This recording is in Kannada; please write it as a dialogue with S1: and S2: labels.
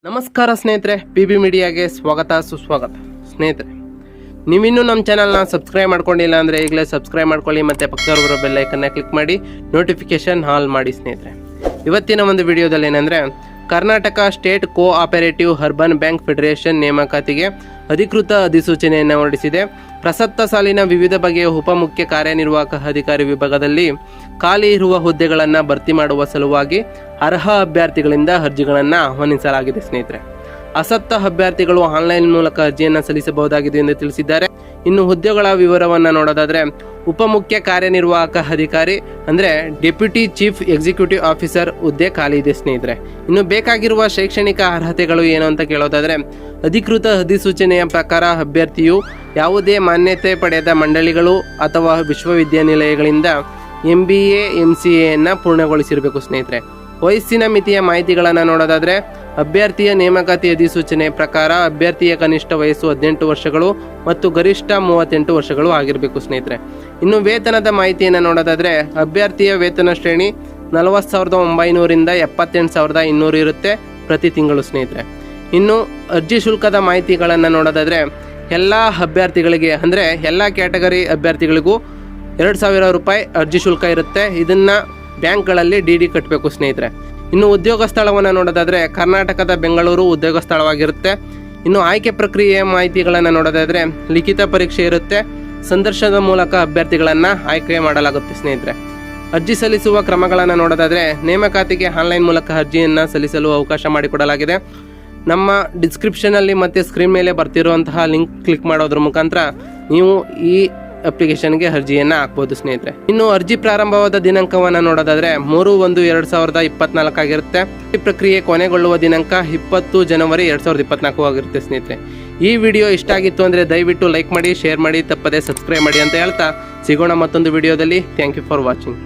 S1: ನಮಸ್ಕಾರ ಸ್ನೇಹಿತರೆ, PB ಮೀಡಿಯಾಗೆ ಸ್ವಾಗತ ಸುಸ್ವಾಗತ. ಸ್ನೇಹಿತರೆ, ನೀವಿನ್ನೂ ನಮ್ಮ ಚಾನಲ್ನ ಸಬ್ಸ್ಕ್ರೈಬ್ ಮಾಡ್ಕೊಂಡಿಲ್ಲ ಅಂದರೆ ಈಗಲೇ ಸಬ್ಸ್ಕ್ರೈಬ್ ಮಾಡ್ಕೊಳ್ಳಿ ಮತ್ತು ಪಕ್ಕದಲ್ಲಿರೋ ಬರೋ ಬೆಲ್ ಐಕನ್ನ ಕ್ಲಿಕ್ ಮಾಡಿ ನೋಟಿಫಿಕೇಶನ್ ಆಲ್ ಮಾಡಿ. ಸ್ನೇಹಿತರೆ, ಇವತ್ತಿನ ಒಂದು ವಿಡಿಯೋದಲ್ಲಿ ಏನಂದರೆ Karnataka state cooperative urban bank federation ನೇಮಕಾತಿಗೆ ಅಧಿಕೃತ ಅಧಿಸೂಚನೆಯನ್ನು ಹೊರಡಿಸಿದೆ. ಪ್ರಸಕ್ತ ಸಾಲಿನ ವಿವಿಧ ಬಗೆಯ ಉಪಮುಖ್ಯ ಕಾರ್ಯನಿರ್ವಾಹಕ ಅಧಿಕಾರಿ ವಿಭಾಗದಲ್ಲಿ ಖಾಲಿ ಇರುವ ಹುದ್ದೆಗಳನ್ನು ಭರ್ತಿ ಮಾಡುವ ಸಲುವಾಗಿ ಅರ್ಹ ಅಭ್ಯರ್ಥಿಗಳಿಂದ ಅರ್ಜಿಗಳನ್ನು ಆಹ್ವಾನಿಸಲಾಗಿದೆ. ಸ್ನೇಹಿತರೆ, ಆಸಕ್ತ ಅಭ್ಯರ್ಥಿಗಳು ಆನ್ಲೈನ್ ಮೂಲಕ ಅರ್ಜಿಯನ್ನು ಸಲ್ಲಿಸಬಹುದಾಗಿದೆ ಎಂದು ತಿಳಿಸಿದ್ದಾರೆ. ಇನ್ನು ಹುದ್ದೆಗಳ ವಿವರವನ್ನು ನೋಡೋದಾದರೆ ಉಪಮುಖ್ಯ ಕಾರ್ಯನಿರ್ವಾಹಕ ಅಧಿಕಾರಿ ಅಂದರೆ ಡೆಪ್ಯೂಟಿ ಚೀಫ್ ಎಕ್ಸಿಕ್ಯೂಟಿವ್ ಆಫೀಸರ್ ಹುದ್ದೆ ಖಾಲಿ ಇದೆ. ಸ್ನೇಹಿತರೆ, ಇನ್ನು ಬೇಕಾಗಿರುವ ಶೈಕ್ಷಣಿಕ ಅರ್ಹತೆಗಳು ಏನು ಅಂತ ಕೇಳೋದಾದರೆ ಅಧಿಕೃತ ಅಧಿಸೂಚನೆಯ ಪ್ರಕಾರ ಅಭ್ಯರ್ಥಿಯು ಯಾವುದೇ ಮಾನ್ಯತೆ ಪಡೆದ ಮಂಡಳಿಗಳು ಅಥವಾ ವಿಶ್ವವಿದ್ಯಾನಿಲಯಗಳಿಂದ MBA MCAಯನ್ನು ಪೂರ್ಣಗೊಳಿಸಿರಬೇಕು. ಸ್ನೇಹಿತರೆ, ವಯಸ್ಸಿನ ಮಿತಿಯ ಮಾಹಿತಿಗಳನ್ನು ನೋಡೋದಾದರೆ ಅಭ್ಯರ್ಥಿಯ ನೇಮಕಾತಿ ಅಧಿಸೂಚನೆ ಪ್ರಕಾರ ಅಭ್ಯರ್ಥಿಯ ಕನಿಷ್ಠ ವಯಸ್ಸು 18 ವರ್ಷಗಳು ಮತ್ತು ಗರಿಷ್ಠ 38 ವರ್ಷಗಳು ಆಗಿರಬೇಕು. ಸ್ನೇಹಿತರೆ, ಇನ್ನು ವೇತನದ ಮಾಹಿತಿಯನ್ನು ನೋಡೋದಾದರೆ ಅಭ್ಯರ್ಥಿಯ ವೇತನ ಶ್ರೇಣಿ 40,900ರಿಂದ 78,200 ಇರುತ್ತೆ ಪ್ರತಿ ತಿಂಗಳು. ಸ್ನೇಹಿತರೆ, ಇನ್ನು ಅರ್ಜಿ ಶುಲ್ಕದ ಮಾಹಿತಿಗಳನ್ನು ನೋಡೋದಾದರೆ ಎಲ್ಲ ಅಭ್ಯರ್ಥಿಗಳಿಗೆ ಅಂದರೆ ಎಲ್ಲ ಕ್ಯಾಟಗರಿ ಅಭ್ಯರ್ಥಿಗಳಿಗೂ 2,000 ರೂಪಾಯಿ ಅರ್ಜಿ ಶುಲ್ಕ ಇರುತ್ತೆ. ಇದನ್ನು ಬ್ಯಾಂಕ್ಗಳಲ್ಲಿ DD ಕಟ್ಟಬೇಕು. ಸ್ನೇಹಿತರೆ, ಇನ್ನು ಉದ್ಯೋಗ ಸ್ಥಳವನ್ನು ನೋಡೋದಾದರೆ ಕರ್ನಾಟಕದ ಬೆಂಗಳೂರು ಉದ್ಯೋಗ ಸ್ಥಳವಾಗಿರುತ್ತೆ. ಇನ್ನು ಆಯ್ಕೆ ಪ್ರಕ್ರಿಯೆಯ ಮಾಹಿತಿಗಳನ್ನು ನೋಡೋದಾದರೆ ಲಿಖಿತ ಪರೀಕ್ಷೆ ಇರುತ್ತೆ. ಸಂದರ್ಶನದ ಮೂಲಕ ಅಭ್ಯರ್ಥಿಗಳನ್ನು ಆಯ್ಕೆ ಮಾಡಲಾಗುತ್ತೆ. ಸ್ನೇಹಿತರೆ, ಅರ್ಜಿ ಸಲ್ಲಿಸುವ ಕ್ರಮಗಳನ್ನು ನೋಡೋದಾದರೆ ನೇಮಕಾತಿಗೆ ಆನ್ಲೈನ್ ಮೂಲಕ ಅರ್ಜಿಯನ್ನು ಸಲ್ಲಿಸಲು ಅವಕಾಶ ಮಾಡಿಕೊಡಲಾಗಿದೆ. ನಮ್ಮ ಡಿಸ್ಕ್ರಿಪ್ಷನಲ್ಲಿ ಮತ್ತು ಸ್ಕ್ರೀನ್ ಮೇಲೆ ಬರ್ತಿರುವಂತಹ ಲಿಂಕ್ ಕ್ಲಿಕ್ ಮಾಡೋದ್ರ ಮುಖಾಂತರ ನೀವು ಈ ಅಪ್ಲಿಕೇಶನ್ಗೆ ಅರ್ಜಿಯನ್ನು ಹಾಕ್ಬೋದು. ಸ್ನೇಹಿತರೆ, ಇನ್ನು ಅರ್ಜಿ ಪ್ರಾರಂಭವಾದ ದಿನಾಂಕವನ್ನು ನೋಡೋದಾದರೆ 3/1/2024 ಆಗಿರುತ್ತೆ. ಈ ಪ್ರಕ್ರಿಯೆ ಕೊನೆಗೊಳ್ಳುವ ದಿನಾಂಕ 20 ಜನವರಿ 2024 ಆಗಿರುತ್ತೆ. ಸ್ನೇಹಿತರೆ, ಈ ವಿಡಿಯೋ ಇಷ್ಟ ಆಗಿತ್ತು ಅಂದರೆ ದಯವಿಟ್ಟು ಲೈಕ್ ಮಾಡಿ, ಶೇರ್ ಮಾಡಿ, ತಪ್ಪದೆ ಸಬ್ಸ್ಕ್ರೈಬ್ ಮಾಡಿ ಅಂತ ಹೇಳ್ತಾ ಸಿಗೋಣ ಮತ್ತೊಂದು ವಿಡಿಯೋದಲ್ಲಿ. Thank you for watching.